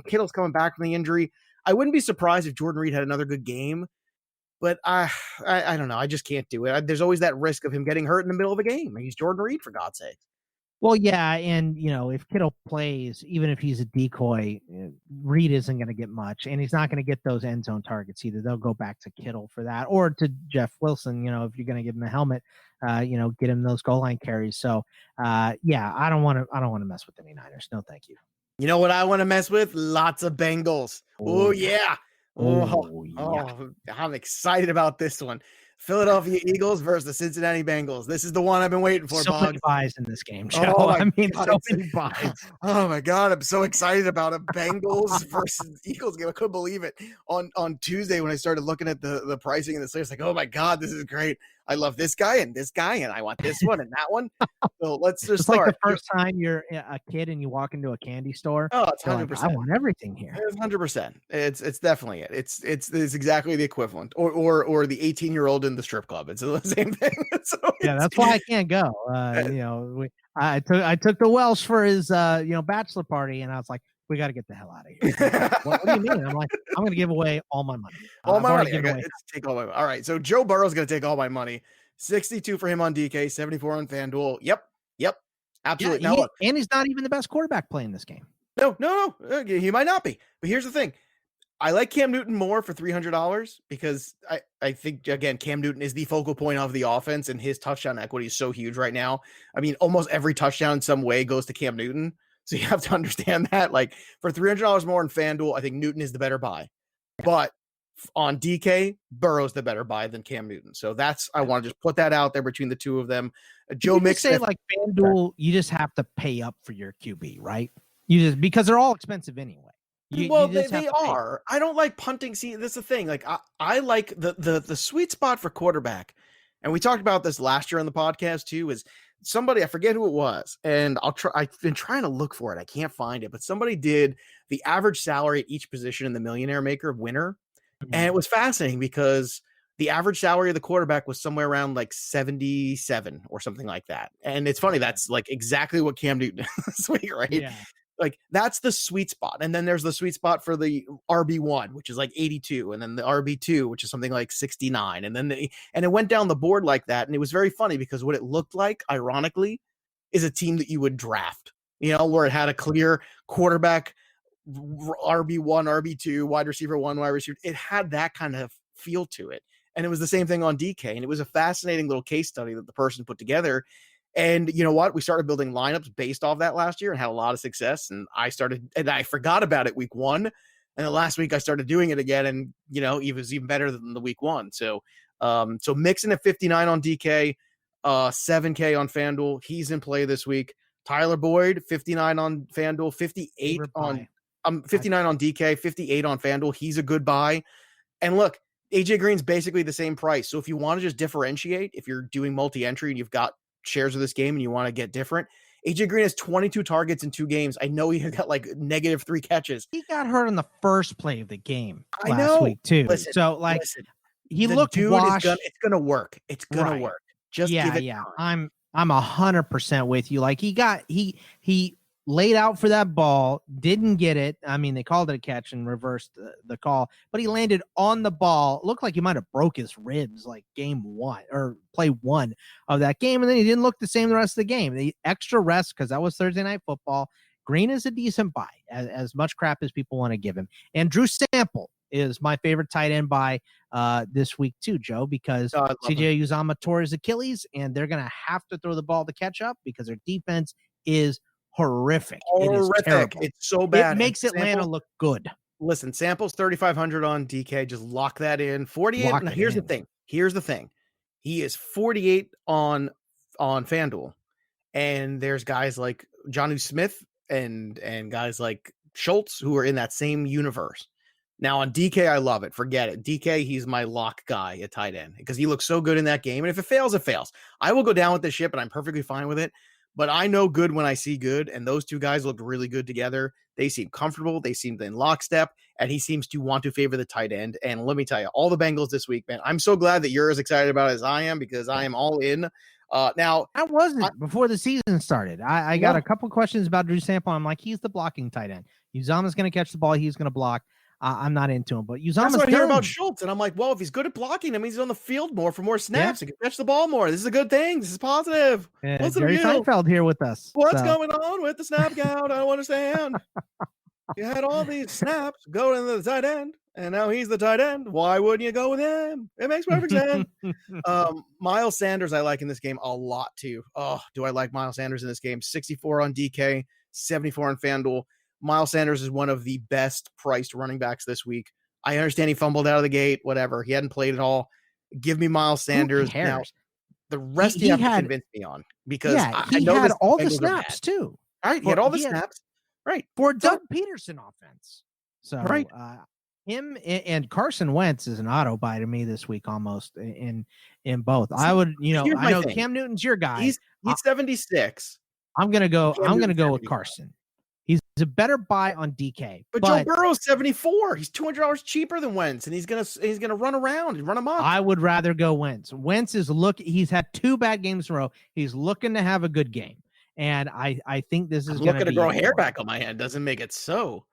Kittle's coming back from the injury. I wouldn't be surprised if Jordan Reed had another good game. But I don't know. I just can't do it. There's always that risk of him getting hurt in the middle of a game. He's Jordan Reed, for God's sake. Well, yeah, and if Kittle plays, even if he's a decoy, Reed isn't going to get much, and he's not going to get those end zone targets either. They'll go back to Kittle for that, or to Jeff Wilson. If you're going to give him a helmet, get him those goal line carries. So, I don't want to mess with any Niners. No, thank you. You know what I want to mess with? Lots of Bengals. Oh yeah. I'm excited about this one. Philadelphia Eagles versus the Cincinnati Bengals. This is the one I've been waiting for. So many buys in this game, Joe. So many buys. Oh my God, I'm so excited about a Bengals versus Eagles game. I couldn't believe it on Tuesday when I started looking at the pricing and the slates. Like, oh my God, this is great. I love this guy, and I want this one and that one. So let's just start. Like the first time you're a kid and you walk into a candy store. Oh, it's 100%. Like, I want everything here. It's 100%. It's definitely it. It's exactly the equivalent, or the 18-year-old in the strip club. It's the same thing. So that's why I can't go. I took the Welsh for his bachelor party, and I was like, we got to get the hell out of here. What do you mean? I'm like, I'm going to give away all my money. All my money. Take all my money. All right. So Joe Burrow's going to take all my money. 62 for him on DK, 74 on FanDuel. Yep. Absolutely. Yeah, and he's not even the best quarterback playing this game. No. He might not be. But here's the thing. I like Cam Newton more for $300 because I think, again, Cam Newton is the focal point of the offense, and his touchdown equity is so huge right now. I mean, almost every touchdown in some way goes to Cam Newton. So you have to understand that. Like, for $300 more in FanDuel, I think Newton is the better buy. But on DK, Burrow's the better buy than Cam Newton. So I want to just put that out there between the two of them. Joe Mixon. Say like FanDuel, you just have to pay up for your QB, right? Because they're all expensive anyway. They are. I don't like punting. See, this is the thing. Like, I like the sweet spot for quarterback. And we talked about this last year on the podcast too, is somebody, I forget who it was, and I've been trying to look for it. I can't find it, but somebody did the average salary at each position in the Millionaire Maker winner. Mm-hmm. And it was fascinating because the average salary of the quarterback was somewhere around like 77 or something like that. And it's funny. That's like exactly what Cam Newton is this week, right? Yeah. Like, that's the sweet spot. And then there's the sweet spot for the RB1, which is like 82. And then the RB2, which is something like 69. And then and it went down the board like that. And it was very funny because what it looked like, ironically, is a team that you would draft, where it had a clear quarterback, RB1, RB2, wide receiver 1, wide receiver. It had that kind of feel to it. And it was the same thing on DK. And it was a fascinating little case study that the person put together. And you know what? We started building lineups based off that last year and had a lot of success. And I forgot about it week 1. And the last week I started doing it again. And, it was even better than the week 1. So Mixon at 59 on DK, 7K on FanDuel. He's in play this week. Tyler Boyd, 59 on FanDuel, 58 on 59 on DK, 58 on FanDuel. He's a good buy. And look, AJ Green's basically the same price. So if you want to just differentiate, if you're doing multi-entry and you've got shares of this game and you want to get different, AJ Green has 22 targets in 2 games. I know he got like -3 catches. He got hurt in the first play of the game last week too. Listen, he the looked dude washed. it's gonna work. It's gonna Right. work. Just give it time. I'm 100% with you. Like he laid out for that ball, didn't get it. I mean, they called it a catch and reversed the call, but he landed on the ball. It looked like he might have broke his ribs like game one or play one of that game. And then he didn't look the same the rest of the game. The extra rest, because that was Thursday Night Football. Green is a decent buy, as much crap as people want to give him. And Drew Sample is my favorite tight end buy this week too, Joe, because CJ Uzomah tore his Achilles, and they're going to have to throw the ball to catch up because their defense is horrific. It is terrible. It's so bad. It makes Atlanta look good. Listen, Sample's 3,500 on DK. Just lock that in. 48. Now, here's the thing. He is 48 on FanDuel, and there's guys like Jonnu Smith and guys like Schultz who are in that same universe. Now on DK, I love it. Forget it. DK, he's my lock guy at tight end because he looks so good in that game. And if it fails, it fails. I will go down with this ship, and I'm perfectly fine with it. But I know good when I see good, and those two guys looked really good together. They seem comfortable. They seem in lockstep, and he seems to want to favor the tight end. And let me tell you, all the Bengals this week, man, I'm so glad that you're as excited about it as I am because I am all in. Now, I wasn't before the season started. I got a couple questions about Drew Sample. I'm like, he's the blocking tight end. Uzomah's going to catch the ball. He's going to block. I'm not into him, but Uzomah's I hear about Schultz, and I'm like, well, if he's good at blocking, that means he's on the field more for more snaps. He can catch the ball more. This is a good thing. This is positive. Jerry Seinfeld here with us. What's going on with the snap count? I don't understand. You had all these snaps going into the tight end, and now he's the tight end. Why wouldn't you go with him? It makes perfect sense. Miles Sanders, I like in this game a lot too. Oh, do I like Miles Sanders in this game? 64 on DK, 74 on FanDuel. Miles Sanders is one of the best priced running backs this week. I understand he fumbled out of the gate, whatever. He hadn't played at all. Give me Miles Sanders. Now, the rest you have to convince me on because I know had all the snaps too. Right. He had all the snaps. Right. For Doug Peterson offense. So him and Carson Wentz is an auto buy to me this week almost in both. I would, I know Cam Newton's your guy. He's 76. I'm gonna go with Carson. He's a better buy on DK. But Joe Burrow's 74. He's $200 cheaper than Wentz, and he's gonna run around and run him up. I would rather go Wentz. Wentz is he's had 2 bad games in a row. He's looking to have a good game. And I think this is looking to grow hair back on my head. Doesn't make it so.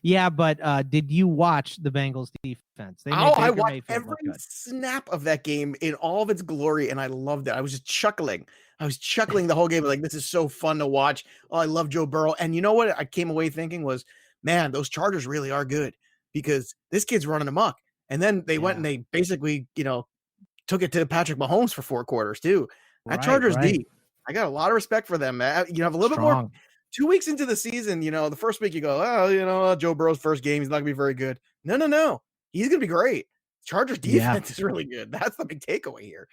Yeah, but did you watch the Bengals defense? I watched every snap of that game in all of its glory, and I loved it. I was just chuckling. The whole game. Like, this is so fun to watch. Oh, I love Joe Burrow. And you know what I came away thinking was, man, those Chargers really are good because this kid's running amok. And then they went and they basically, took it to Patrick Mahomes for 4 quarters too. That Chargers D, I got a lot of respect for them. You have a little bit more. 2 weeks into the season, the first week you go, Joe Burrow's first game, he's not gonna be very good. No. He's gonna be great. Chargers defense is really good. That's the big takeaway here.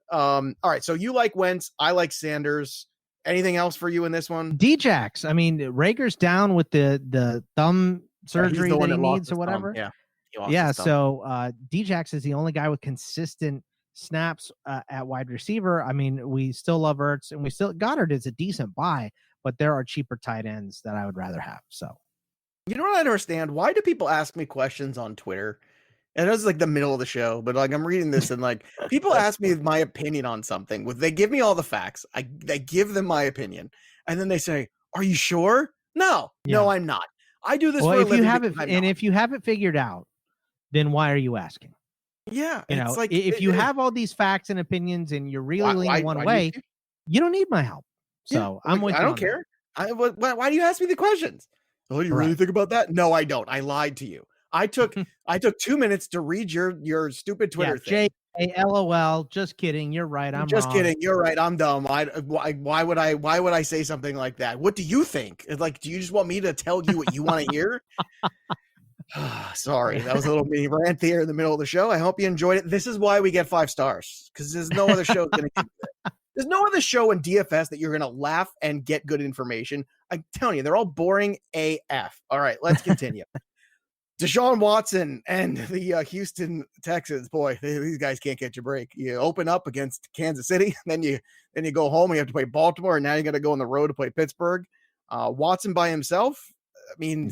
All right. So you like Wentz, I like Sanders. Anything else for you in this one? Djax. I mean, Rager's down with the thumb surgery that he needs or whatever. Yeah. So Djax is the only guy with consistent snaps at wide receiver. I mean, we still love Ertz, and Goddard is a decent buy, but there are cheaper tight ends that I would rather have. So, you know what I understand? Why do people ask me questions on Twitter? And it was like the middle of the show, but like I'm reading this and like people ask me my opinion on something. They give me all the facts. They give them my opinion, and then they say, "Are you sure?" No, I'm not. I do this for a living. If you have it figured out, then why are you asking? Yeah, it's like if you have all these facts and opinions and you're really leaning one way, you don't need my help. So I'm with you. I don't care. Why do you ask me the questions? Oh, do you really think about that? No, I don't. I lied to you. I took 2 minutes to read your stupid Twitter thing. LOL. Just kidding. You're right. I'm just wrong. Kidding. You're right. I'm dumb. Why would I say something like that? What do you think? It's like, do you just want me to tell you what you want to hear? Sorry, that was a little mini rant here in the middle of the show. I hope you enjoyed it. This is why we get 5 stars, because there's no other show going to give it. There's no other show in DFS that you're going to laugh and get good information. I'm telling you, they're all boring AF. All right, let's continue. Deshaun Watson and the Houston Texans, boy, these guys can't catch a break. You open up against Kansas City, then you go home. You have to play Baltimore, and now you got to go on the road to play Pittsburgh. Watson by himself. I mean,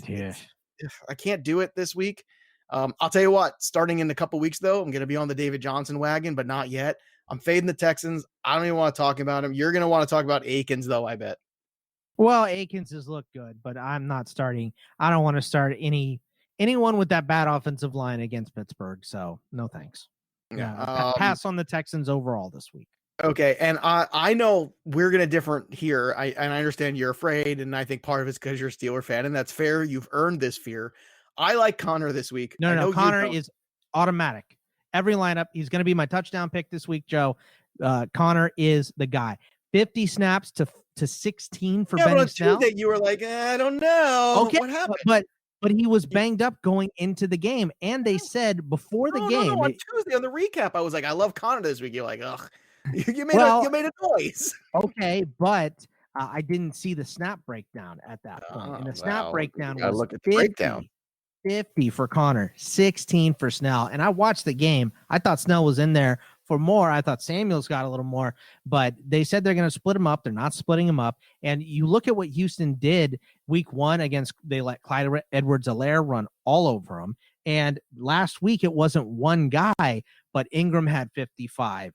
I can't do it this week. I'll tell you what, starting in a couple weeks, though, I'm going to be on the David Johnson wagon, but not yet. I'm fading the Texans. I don't even want to talk about him. You're going to want to talk about Akins, though, I bet. Well, Akins has looked good, but I'm not starting. I don't want to start anyone with that bad offensive line against Pittsburgh. So no thanks. Yeah, pass on the Texans overall this week. Okay, and I know we're gonna differ here. I understand you're afraid, and I think part of it's because you're a Steeler fan, and that's fair. You've earned this fear. I like Connor this week. No, Connor is automatic. Every lineup, he's going to be my touchdown pick this week, Joe. Connor is the guy. 50 snaps to 16 for Benny Snell. Tuesday, you were like, I don't know. Okay, what happened? But he was banged up going into the game, and they said before the game. No. On Tuesday on the recap, I was like, I love Connor this week. You're like, ugh, you made a noise. Okay, but I didn't see the snap breakdown at that point, and the snap breakdown was look at the breakdown. 50 for Connor, 16 for Snell. And I watched the game. I thought Snell was in there for more. I thought Samuels got a little more, but they said they're going to split him up. They're not splitting him up. And you look at what Houston did week 1 against, they let Clyde Edwards-Helaire run all over him. And last week it wasn't one guy, but Ingram had 55.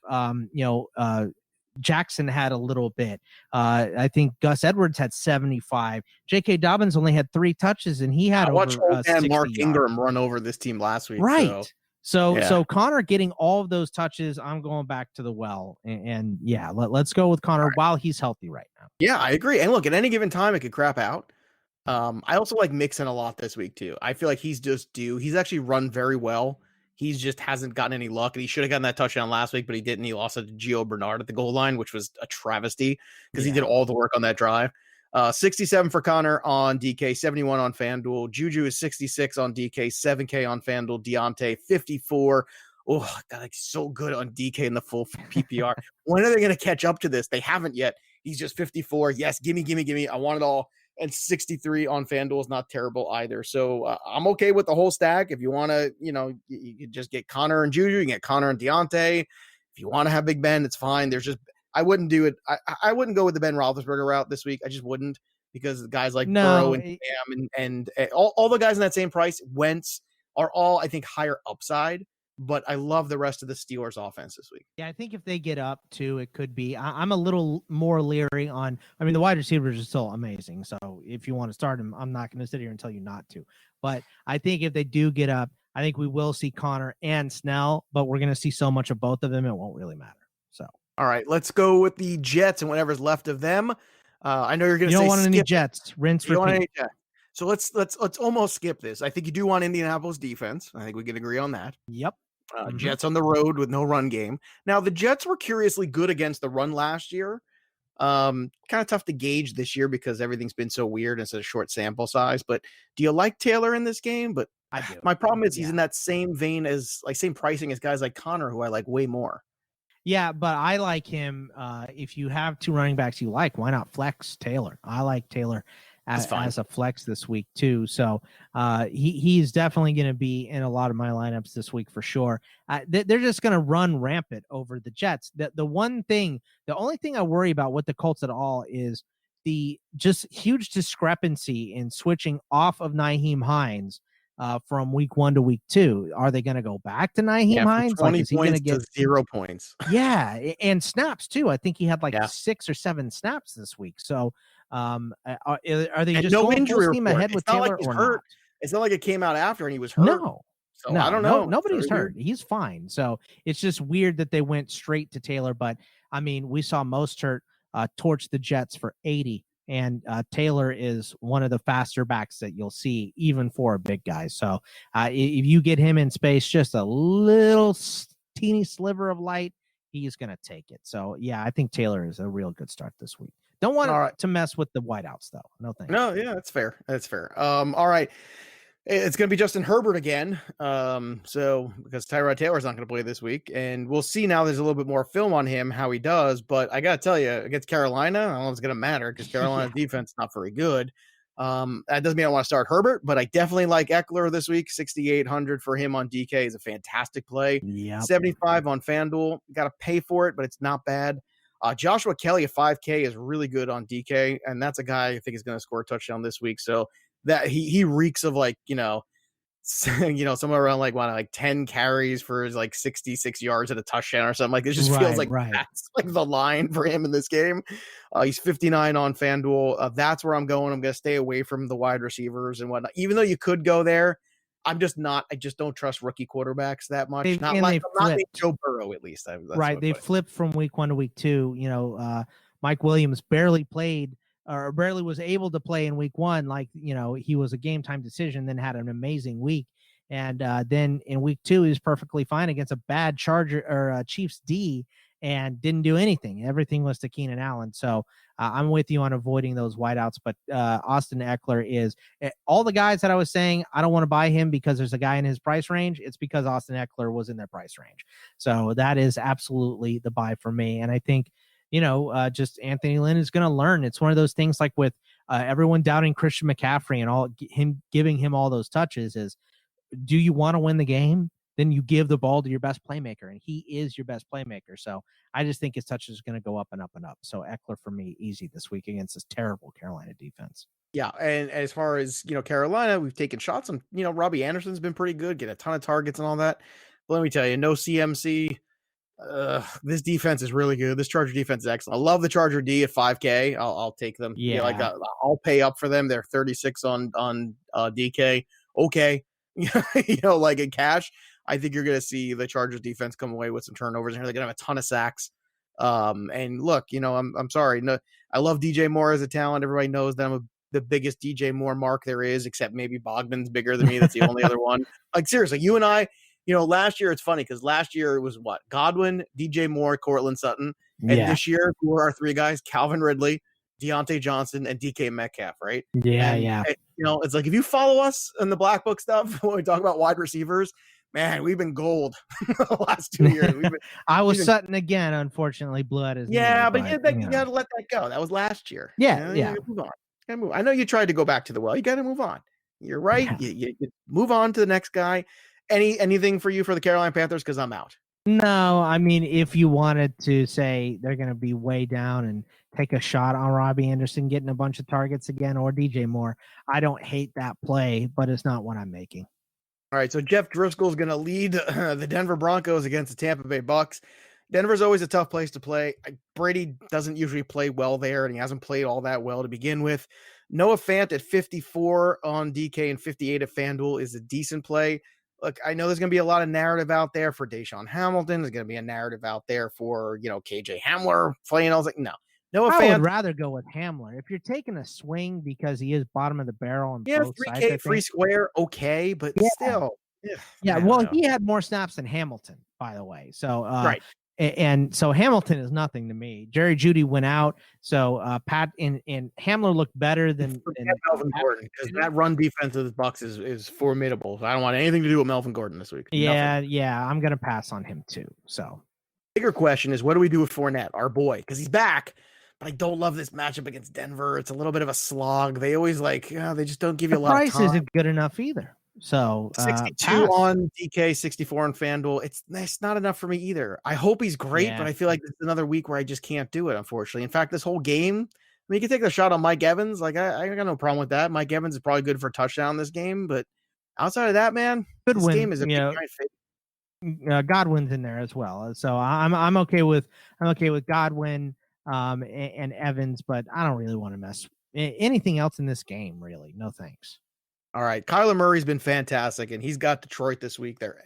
Jackson had a little bit. I think Gus Edwards had 75. J.K. Dobbins only had 3 touches, and he had I watched over 60 Mark yards. Ingram run over this team last week. Right. So Connor getting all of those touches, I'm going back to the well. And let's go with Connor while he's healthy right now. Yeah, I agree. And look, at any given time, it could crap out. I also like Mixon a lot this week, too. I feel like he's just due. He's actually run very well. He just hasn't gotten any luck, and he should have gotten that touchdown last week, but he didn't. He lost it to Gio Bernard at the goal line, which was a travesty because he did all the work on that drive. 67 for Connor on DK, 71 on FanDuel. Juju is 66 on DK, 7K on FanDuel. Deontay, 54. Oh, God, like so good on DK in the full PPR. When are they going to catch up to this? They haven't yet. He's just 54. Yes, gimme. I want it all. And 63 on FanDuel is not terrible either. So I'm okay with the whole stack. If you want to, you can just get Connor and Juju. You can get Connor and Deontay. If you want to have Big Ben, it's fine. I wouldn't do it. I wouldn't go with the Ben Roethlisberger route this week. I just wouldn't, because the guys like Burrow and Cam and all the guys in that same price, Wentz, are all, I think, higher upside. But I love the rest of the Steelers offense this week. Yeah, I think if they get up to, it could be. I'm a little more leery on. I mean, the wide receivers are still amazing. So if you want to start them, I'm not going to sit here and tell you not to. But I think if they do get up, I think we will see Connor and Snell. But we're going to see so much of both of them, it won't really matter. So all right, let's go with the Jets and whatever's left of them. I know you're going to say you don't want any Jets. Rinse, repeat. So let's almost skip this. I think you do want Indianapolis defense. I think we can agree on that. Yep. Jets on the road with no run game. Now, the Jets were curiously good against the run last year. Kind of tough to gauge this year because everything's been so weird and it's a short sample size. But do you like Taylor in this game? But I do. My problem is he's in that same vein as same pricing as guys like Connor, who I like way more. Yeah, but I like him. If you have 2 running backs you like, why not flex Taylor? I like Taylor as a flex this week too. So he's definitely going to be in a lot of my lineups this week for sure. They're just going to run rampant over the Jets. The only thing I worry about with the Colts at all is the just huge discrepancy in switching off of Nyheim Hines from week 1 to week 2. Are they going to go back to Nyheim Hines? 20 is he going to get 0 points? Yeah, and snaps too. I think he had 6 or 7 snaps this week. So are they just no going injury full steam ahead with Taylor or hurt? not? It's not like it came out after and he was hurt. No. So I don't know. Nobody's hurt. He's fine. So it's just weird that they went straight to Taylor. But I mean, we saw Mostert torch the Jets for 80. And Taylor is one of the faster backs that you'll see, even for a big guy. So if you get him in space, just a little teeny sliver of light, he's going to take it. So, yeah, I think Taylor is a real good start this week. Don't want to mess with the wideouts, though. No thanks. No, yeah, that's fair. That's fair. All right. It's going to be Justin Herbert again. So because Tyrod Taylor's not going to play this week, and we'll see now there's a little bit more film on him, how he does. But I got to tell you, against Carolina, I don't know if it's going to matter because Carolina's defense is not very good. That doesn't mean I want to start Herbert, but I definitely like Eckler this week. 6,800 for him on DK is a fantastic play. Yep. 75 on FanDuel. Got to pay for it, but it's not bad. Joshua Kelly at 5K is really good on DK, and that's a guy I think is going to score a touchdown this week. So that he reeks of somewhere around like 10 carries for like 66 yards at a touchdown or something. Like it just feels like that's like the line for him in this game. He's 59 on FanDuel. That's where I'm going. I'm going to stay away from the wide receivers and whatnot. Even though you could go there, I just don't trust rookie quarterbacks that much. Not Joe Burrow, at least. They flipped from week 1 to week 2. Mike Williams barely played or barely was able to play in week 1. Like, he was a game time decision, then had an amazing week. And then in week 2, he was perfectly fine against a bad Charger or Chiefs D and didn't do anything. Everything was to Keenan Allen. So I'm with you on avoiding those wideouts. But Austin Eckler is all the guys that I was saying, I don't want to buy him because there's a guy in his price range. It's because Austin Eckler was in their price range. So that is absolutely the buy for me. And I think, just Anthony Lynn is going to learn. It's one of those things like with everyone doubting Christian McCaffrey and giving him all those touches is, do you want to win the game? Then you give the ball to your best playmaker, and he is your best playmaker. So I just think his touches are going to go up and up and up. So Eckler for me, easy this week against this terrible Carolina defense. Yeah, and as far as, Carolina, we've taken shots on, Robbie Anderson's been pretty good, get a ton of targets and all that. But let me tell you, no CMC. This defense is really good. This Charger defense is excellent. I love the Charger D at 5K. I'll take them. Yeah, I'll pay up for them. They're 36 on DK. Okay, like in cash, I think you're going to see the Chargers defense come away with some turnovers, and they're going to have a ton of sacks. And look, I'm sorry. No, I love DJ Moore as a talent. Everybody knows that I'm the biggest DJ Moore mark there is, except maybe Bogman's bigger than me. That's the only other one. Like seriously, you and I. Last year, it's funny because last year it was what? Godwin, DJ Moore, Cortland Sutton. And this year, who are our 3 guys? Calvin Ridley, Deontay Johnson, and DK Metcalf, right? Yeah. It's like if you follow us in the Black Book stuff, when we talk about wide receivers, man, we've been gold the last 2 years. I was Sutton again, unfortunately, blew out his knee, but you got to let that go. That was last year. Yeah. You gotta move on. You gotta move. I know you tried to go back to the well. You got to move on. You're right. Yeah. You move on to the next guy. Anything for you for the Carolina Panthers? Because I'm out. No, I mean, if you wanted to say they're going to be way down and take a shot on Robbie Anderson getting a bunch of targets again or DJ Moore, I don't hate that play, but it's not what I'm making. All right, so Jeff Driscoll is going to lead the Denver Broncos against the Tampa Bay Bucks. Denver's always a tough place to play. Brady doesn't usually play well there, and he hasn't played all that well to begin with. Noah Fant at 54 on DK and 58 at FanDuel is a decent play. Look, I know there's going to be a lot of narrative out there for Deshaun Hamilton. There's going to be a narrative out there for, KJ Hamler playing. I was like, no. Noah Fant. I would rather go with Hamler. If you're taking a swing because he is bottom of the barrel on both 3K sides, free square, okay, but still. Well, he had more snaps than Hamilton, by the way. So, right. And so Hamilton is nothing to me. Jerry Jeudy went out, so Pat and Hamler looked better than Melvin Gordon, because that run defense of the Bucs is formidable. So I don't want anything to do with Melvin Gordon this week. Yeah, I'm gonna pass on him too. So, bigger question is, what do we do with Fournette, our boy? Because he's back, but I don't love this matchup against Denver. It's a little bit of a slog. They always they just don't give you a lot of time. Price isn't good enough either. So 62 on DK, 64 on FanDuel. It's not enough for me either. I hope he's great, but I feel like it's another week where I just can't do it, unfortunately. In fact, this whole game, you can take a shot on Mike Evans. Like I got no problem with that. Mike Evans is probably good for a touchdown this game, but outside of that, man, this game is a big giant fake. Godwin's in there as well, so I'm okay with Godwin and Evans, but I don't really want to mess anything else in this game. Really, no thanks. All right. Kyler Murray's been fantastic, and he's got Detroit this week. They're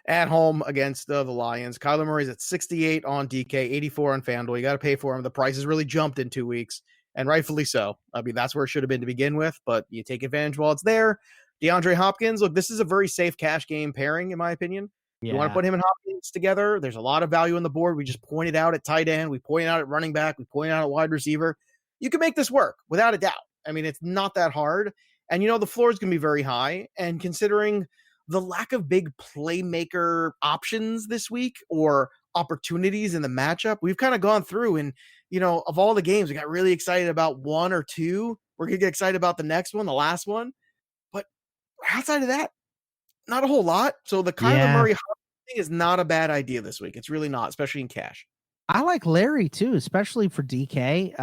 at home against the Lions. Kyler Murray's at 68 on DK, 84 on FanDuel. You got to pay for him. The price has really jumped in 2 weeks, and rightfully so. I mean, that's where it should have been to begin with, but you take advantage while it's there. DeAndre Hopkins, look, this is a very safe cash game pairing, in my opinion. You want to put him and Hopkins together. There's a lot of value on the board. We just pointed out at tight end. We pointed out at running back. We pointed out at wide receiver. You can make this work without a doubt. I mean, it's not that hard. And, the floor is going to be very high. And considering the lack of big playmaker options this week or opportunities in the matchup, we've kind of gone through and, of all the games, we got really excited about one or two. We're going to get excited about the next one, the last one. But outside of that, not a whole lot. So the Kyler Murray thing is not a bad idea this week. It's really not, especially in cash. I like Larry too, especially for DK,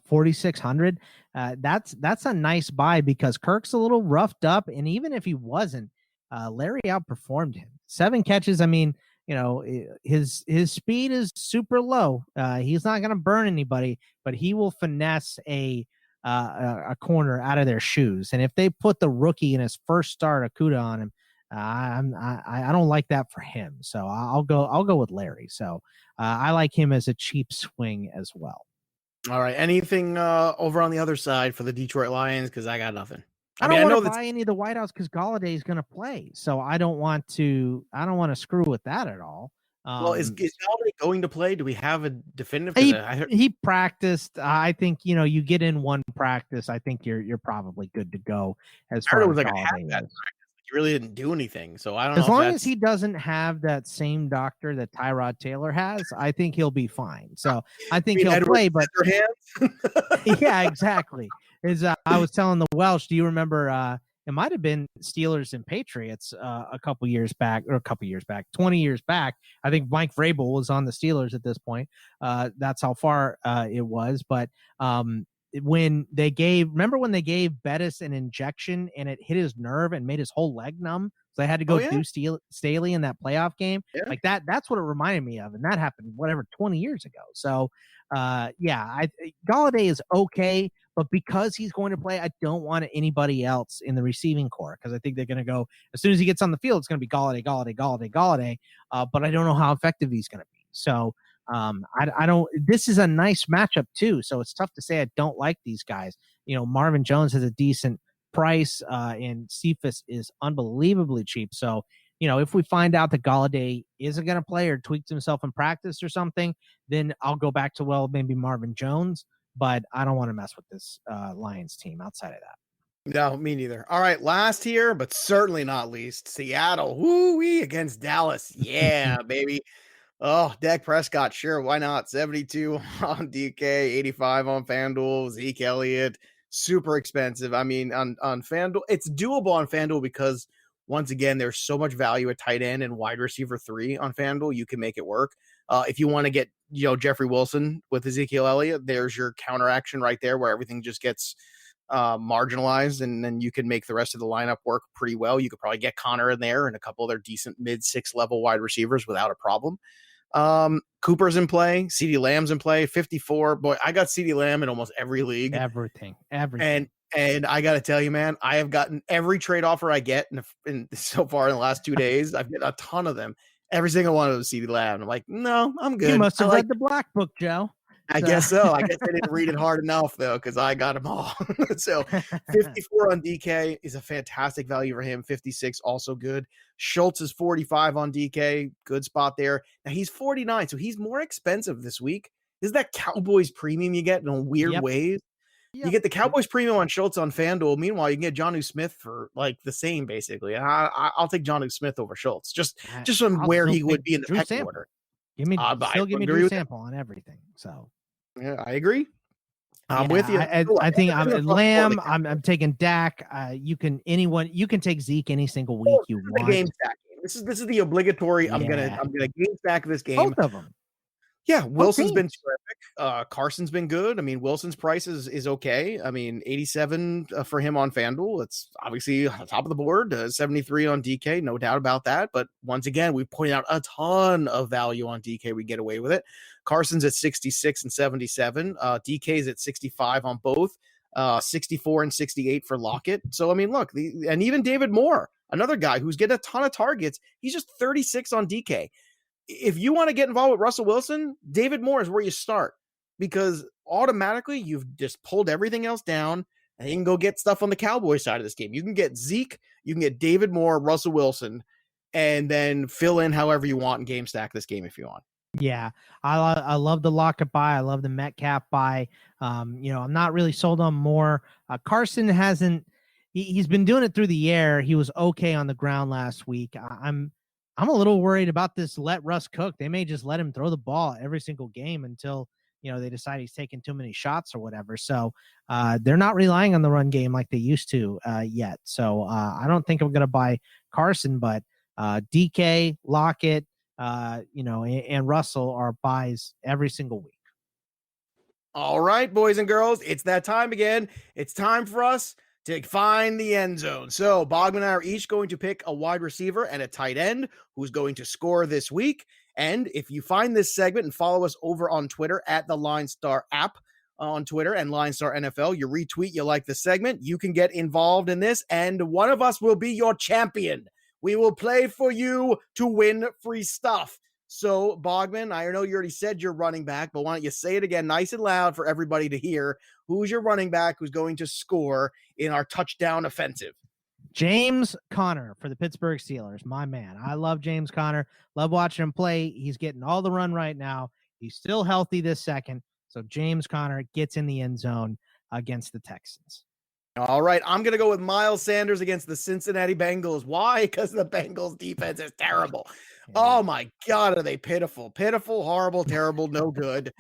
4,600. That's a nice buy because Kirk's a little roughed up, and even if he wasn't, Larry outperformed him. 7 catches. I mean, his speed is super low. He's not going to burn anybody, but he will finesse a corner out of their shoes. And if they put the rookie in his first start, Akuda, on him, I don't like that for him. So I'll go with Larry. So I like him as a cheap swing as well. All right. Anything over on the other side for the Detroit Lions? Because I got nothing. I don't want to buy any of the whiteouts because Galladay is going to play. So I don't want to screw with that at all. Well, is Galladay going to play? Do we have a definitive? He practiced. I think you get in one practice. I think you're probably good to go. As far as Galladay is. He really didn't do anything, so I don't know. As long as he doesn't have that same doctor that Tyrod Taylor has, I think he'll be fine. So I think he'll play. But yeah, exactly. I was telling the Welsh. Do you remember? It might have been Steelers and Patriots a couple years back, 20 years back. I think Mike Vrabel was on the Steelers at this point. That's how far it was. But when they gave Bettis an injection and it hit his nerve and made his whole leg numb, so they had to go do Staley in that playoff game. Yeah. Like that's what it reminded me of, and that happened 20 years ago. So Galladay is okay, but because he's going to play, I don't want anybody else in the receiving core because I think they're going to go as soon as he gets on the field, it's going to be Galladay. But I don't know how effective he's going to be. So I don't. This is a nice matchup too, so it's tough to say I don't like these guys. Marvin Jones has a decent price, and Cephas is unbelievably cheap. So if we find out that Galladay isn't going to play or tweaks himself in practice or something, then I'll go back to maybe Marvin Jones. But I don't want to mess with this Lions team outside of that. No, me neither. All right, last here, but certainly not least, Seattle. Woo-wee against Dallas. Yeah, baby. Oh, Dak Prescott, sure, why not? 72 on DK, 85 on FanDuel, Zeke Elliott, super expensive. I mean, on FanDuel, it's doable on FanDuel because, once again, there's so much value at tight end and wide receiver 3 on FanDuel, you can make it work. If you want to get, Jeffrey Wilson with Ezekiel Elliott, there's your counteraction right there where everything just gets marginalized, and then you can make the rest of the lineup work pretty well. You could probably get Connor in there and a couple other decent mid-6 level wide receivers without a problem. Cooper's in play, CeeDee Lamb's in play, 54. Boy, I got CeeDee Lamb in almost every league. Everything. And I got to tell you, man, I have gotten every trade offer I get in so far in the last 2 days. I've got a ton of them. Every single one of them CeeDee Lamb. I'm like, no, I'm good. You must have read the Black Book, Joe. I guess so. I guess I didn't read it hard enough, though, because I got them all. So 54 on DK is a fantastic value for him. 56, also good. Schultz is 45 on DK. Good spot there. Now, he's 49, so he's more expensive this week. This is that Cowboys premium you get in weird ways. Yep. You get the Cowboys premium on Schultz on FanDuel. Meanwhile, you can get Jonnu Smith for like the same, basically. I'll take Jonnu Smith over Schultz, just from where he would be in the pecking order. Give me Drew Sample on everything. So yeah, I agree. I'm with you. I think I'm Lamb. I'm taking Dak. You can take Zeke any single week you want. Game stack. This is the obligatory. Yeah. I'm gonna game stack this game. Both of them. Yeah, Wilson's been terrific. Carson's been good. I mean, Wilson's price is okay. I mean, 87 for him on FanDuel. It's obviously on top of the board. 73 on DK, no doubt about that. But once again, we pointed out a ton of value on DK. We get away with it. Carson's at 66 and 77. DK's at 65 on both. 64 and 68 for Lockett. So, I mean, look, and even David Moore, another guy who's getting a ton of targets. He's just 36 on DK. If you want to get involved with Russell Wilson, David Moore is where you start because automatically you've just pulled everything else down and you can go get stuff on the Cowboys side of this game. You can get Zeke, you can get David Moore, Russell Wilson, and then fill in however you want and game stack this game if you want. Yeah, I love the Lockett buy. I love the Metcalf buy. I'm not really sold on Moore. Carson hasn't. He's been doing it through the air. He was okay on the ground last week. I'm a little worried about this let Russ cook. They may just let him throw the ball every single game until, they decide he's taking too many shots or whatever. So they're not relying on the run game like they used to yet. So I don't think I'm going to buy Carson, but DK, Lockett, and Russell are buys every single week. All right, boys and girls, it's that time again. It's time for us to find the end zone. So Bogman and I are each going to pick a wide receiver and a tight end who's going to score this week. And if you find this segment and follow us over on Twitter at the LineStar App on Twitter and LineStar NFL, you retweet, you like the segment, you can get involved in this, and one of us will be your champion. We will play for you to win free stuff. So, Bogman, I know you already said you're running back, but why don't you say it again nice and loud for everybody to hear? Who's your running back who's going to score in our touchdown offensive? James Conner for the Pittsburgh Steelers, my man. I love James Conner. Love watching him play. He's getting all the run right now. He's still healthy this second. So James Conner gets in the end zone against the Texans. All right, I'm going to go with Miles Sanders against the Cincinnati Bengals. Why? Because the Bengals defense is terrible. Oh my God, are they pitiful? Pitiful, horrible, terrible, no good.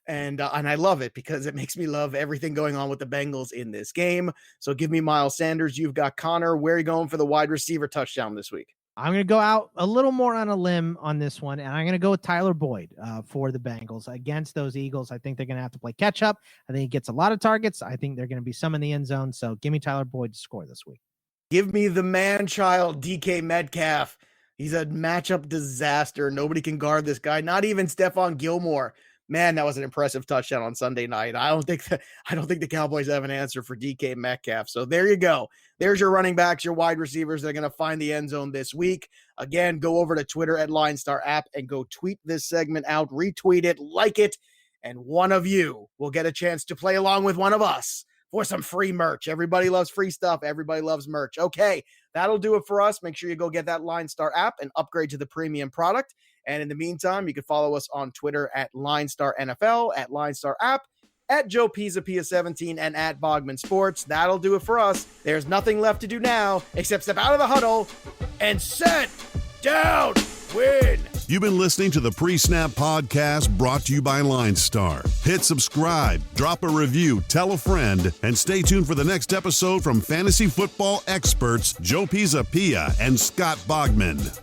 And I love it because it makes me love everything going on with the Bengals in this game. So give me Miles Sanders. You've got Connor. Where are you going for the wide receiver touchdown this week? I'm going to go out a little more on a limb on this one, and I'm going to go with Tyler Boyd for the Bengals against those Eagles. I think they're going to have to play catch up. I think he gets a lot of targets. I think they're going to be some in the end zone. So give me Tyler Boyd to score this week. Give me the man-child DK Metcalf. He's a matchup disaster. Nobody can guard this guy. Not even Stephon Gilmore. Man, that was an impressive touchdown on Sunday night. I don't think the Cowboys have an answer for DK Metcalf. So there you go. There's your running backs, your wide receivers that are going to find the end zone this week. Again, go over to Twitter at LineStar App and go tweet this segment out, retweet it, like it, and one of you will get a chance to play along with one of us for some free merch. Everybody loves free stuff. Everybody loves merch. Okay, that'll do it for us. Make sure you go get that LineStar app and upgrade to the premium product. And in the meantime, you can follow us on Twitter at LineStar NFL, at LineStar App, at Joe Pisapia 17, and at Bogman Sports. That'll do it for us. There's nothing left to do now except step out of the huddle and set down win. You've been listening to the PreSnap podcast brought to you by LineStar. Hit subscribe, drop a review, tell a friend, and stay tuned for the next episode from fantasy football experts Joe Pisapia and Scott Bogman.